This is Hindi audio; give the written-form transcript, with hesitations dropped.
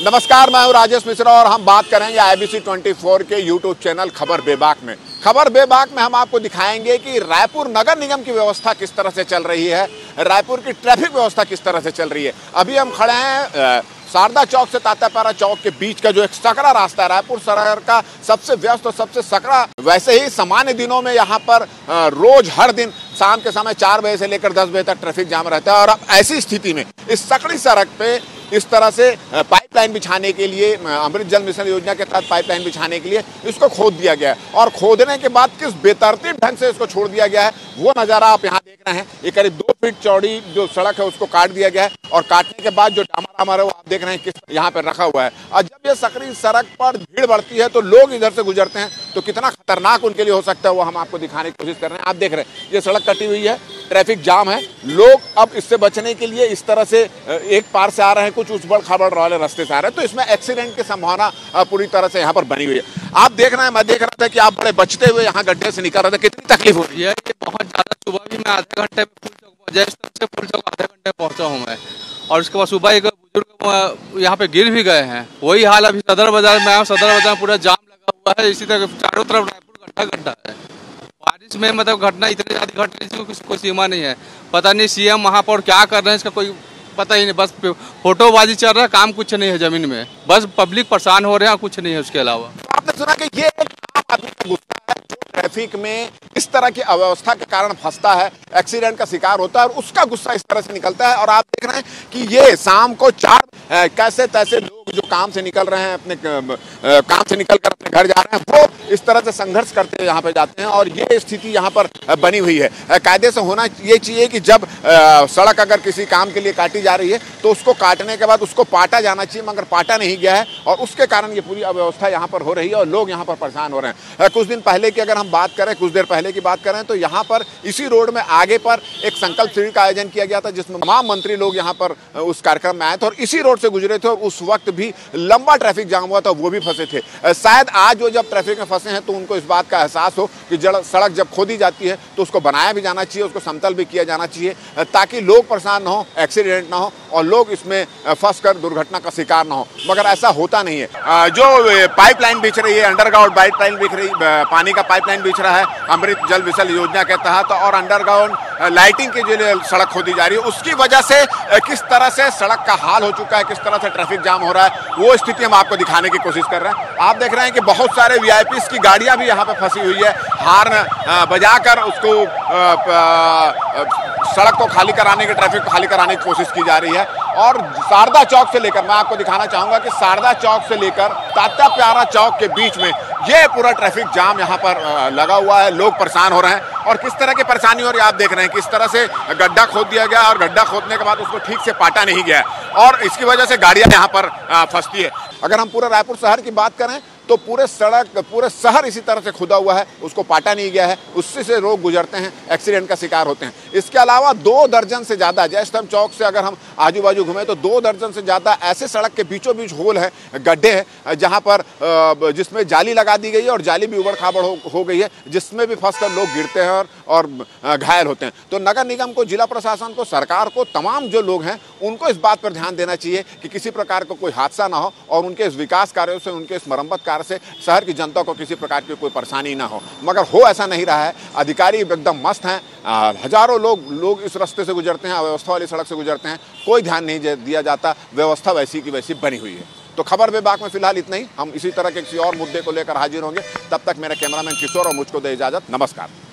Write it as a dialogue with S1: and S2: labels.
S1: नमस्कार, मैं हूं राजेश मिश्रा और हम बात करेंगे IBC 24 के यूट्यूब चैनल खबर बेबाक में। खबर बेबाक में हम आपको दिखाएंगे कि रायपुर नगर निगम की व्यवस्था किस तरह से चल रही है, रायपुर की ट्रैफिक व्यवस्था किस तरह से चल रही है। अभी हम खड़े हैं शारदा चौक से तात्यापारा चौक के बीच का जो एक सकरा रास्ता है, रायपुर शहर का सबसे व्यस्त और सबसे सकरा। वैसे ही सामान्य दिनों में यहाँ पर रोज हर दिन शाम के समय 4 बजे से लेकर 10 बजे तक ट्रैफिक जाम रहता है। और अब ऐसी स्थिति में इस सकड़ी सड़क पे इस तरह से पाइपलाइन बिछाने के लिए, अमृत जल मिशन योजना के तहत पाइपलाइन बिछाने के लिए इसको खोद दिया गया है। और खोदने के बाद किस बेतरतीब ढंग से इसको छोड़ दिया गया है वो नज़ारा आप यहाँ देख रहे हैं। ये करीब 2 फीट चौड़ी जो सड़क है उसको काट दिया गया है और काटने के बाद जो डामर है वो आप देख रहे हैं किस यहाँ पर रखा हुआ है। और जब ये सकरी सड़क पर भीड़ बढ़ती है तो लोग इधर से गुजरते हैं तो कितना खतरनाक उनके लिए हो सकता है वो हम आपको दिखाने की कोशिश कर रहे हैं। आप देख रहे हैं ये सड़क कटी हुई है, ट्रैफिक जाम है, लोग अब इससे बचने के लिए इस तरह से एक पार से आ रहे हैं, कुछ उछबड़ खाबड़ वाले रास्ते से आ रहे हैं। तो इसमें एक्सीडेंट की संभावना पूरी तरह से यहाँ पर बनी हुई है। आप देख रहे हैं, मैं देख रहा था कि आप बड़े बचते हुए यहाँ गड्ढे से निकल रहे थे, कितनी तकलीफ हो रही है।
S2: ये बहुत ज्यादा, सुबह भी मैं आधे घंटे में फुल चौक से फुल चौक आधे घंटे पहुंचा हूँ मैं। और उसके बाद सुबह एक बुजुर्ग यहाँ पे गिर भी गए हैं। वही हाल अभी सदर बाजार में, सदर बाजार में पूरा जाम लगा हुआ है। इसी तरह चारों तरफ रायपुर गड्ढा है। बारिश में मतलब घटना इतनी ज्यादा घट रही है, कोई सीमा नहीं है। पता नहीं सीएम महापौर क्या कर रहे हैं, इसका कोई पता ही नहीं। बस फोटोबाजी चल रहा है, काम कुछ नहीं है जमीन में, बस पब्लिक परेशान हो रहे हैं, कुछ नहीं है उसके अलावा।
S1: आपने सुना कि ये एक आम आदमी का गुस्सा है जो ट्रैफिक में इस तरह की अव्यवस्था के कारण फंसता है, एक्सीडेंट का शिकार होता है और उसका गुस्सा इस तरह से निकलता है। और आप देख रहे हैं कि ये शाम को 4 कैसे तैसे लोग जो काम से निकल रहे हैं, अपने काम से निकलकर अपने घर जा रहे हैं, वो इस तरह से संघर्ष करते हुए यहाँ पे जाते हैं। और ये स्थिति यहाँ पर बनी हुई है। कायदे से होना ये चाहिए कि जब सड़क अगर किसी काम के लिए काटी जा रही है तो उसको काटने के बाद उसको पाटा जाना चाहिए, मगर पाटा नहीं गया है और उसके कारण ये पूरी अव्यवस्था यहाँ पर हो रही है और लोग यहाँ पर परेशान हो रहे हैं। कुछ दिन पहले की अगर हम बात करें, कुछ देर पहले की बात करें तो यहाँ पर इसी रोड में आगे पर एक संकल्प शिविर का आयोजन किया गया था जिसमें तमाम मंत्री लोग यहाँ पर उस कार्यक्रम में आए थे और इसी रोड से गुजरे थे और उस वक्त भी लंबा ट्रैफिक जाम हुआ था, वो भी फंसे थे। शायद आज वो जब ट्रैफिक में फंसे हैं तो उनको इस बात का एहसास हो कि सड़क जब खोदी जाती है तो उसको बनाया भी जाना चाहिए, उसको समतल भी किया जाना चाहिए ताकि लोग परेशान ना हो, एक्सीडेंट ना हो और लोग इसमें फंसकर दुर्घटना का शिकार ना हो। मगर ऐसा होता नहीं है। जो पाइपलाइन बिछ रही है, अंडरग्राउंड पाइपलाइन बिछ रही, पानी का पाइपलाइन बिछ रहा है अमृत जल मिशन योजना के तहत और अंडरग्राउंड लाइटिंग की जो सड़क खोदी जा रही है उसकी वजह से किस तरह से सड़क का हाल हो चुका है, किस तरह से ट्रैफिक जाम हो रहा है, वो स्थिति हम आपको दिखाने की कोशिश कर रहे हैं। आप देख रहे हैं कि बहुत सारे VIPs की गाड़ियां भी यहाँ पे फंसी हुई है। हार्न बजाकर उसको सड़क को खाली कराने की, ट्रैफिक को खाली कराने की कोशिश की जा रही है। और शारदा चौक से लेकर, मैं आपको दिखाना चाहूंगा कि शारदा चौक से लेकर तात्यापारा चौक के बीच में ये पूरा ट्रैफिक जाम यहाँ पर लगा हुआ है। लोग परेशान हो रहे हैं और किस तरह की परेशानी हो रही है आप देख रहे हैं। किस तरह से गड्ढा खोद दिया गया और गड्ढा खोदने के बाद उसको ठीक से पाटा नहीं गया और इसकी वजह से गाड़ियां यहाँ पर फंसती है। अगर हम पूरे रायपुर शहर की बात करें तो पूरे शहर इसी तरह से खुदा हुआ है, उसको पाटा नहीं गया है, उससे से लोग गुजरते हैं, एक्सीडेंट का शिकार होते हैं। इसके अलावा 2 दर्जन से ज़्यादा, जयस्तंभ चौक से अगर हम आजू बाजू घूमें तो 2 दर्जन से ज़्यादा ऐसे सड़क के बीचों बीच होल है, गड्ढे हैं जहाँ पर जिसमें जाली लगा दी गई है और जाली भी उबड़ खाबड़ हो गई है, जिसमें भी फंसकर लोग गिरते हैं और घायल होते हैं। तो नगर निगम को, जिला प्रशासन को, सरकार को, तमाम जो लोग हैं उनको इस बात पर ध्यान देना चाहिए कि किसी प्रकार का कोई हादसा ना हो और उनके इस विकास कार्यों से, उनके इस मरम्मत कार्य से शहर की जनता को किसी प्रकार की कोई परेशानी ना हो। मगर हो ऐसा नहीं रहा है। अधिकारी एकदम मस्त हैं, हजारों लोग इस रास्ते से गुजरते हैं, अव्यवस्था वाली सड़क से गुजरते हैं, कोई ध्यान नहीं दिया जाता, व्यवस्था वैसी की वैसी बनी हुई है। तो खबर बेबाक में फिलहाल इतना ही। हम इसी तरह के किसी और मुद्दे को लेकर हाजिर होंगे। तब तक मेरे कैमरामैन किशोर और मुझको दे इजाजत। नमस्कार।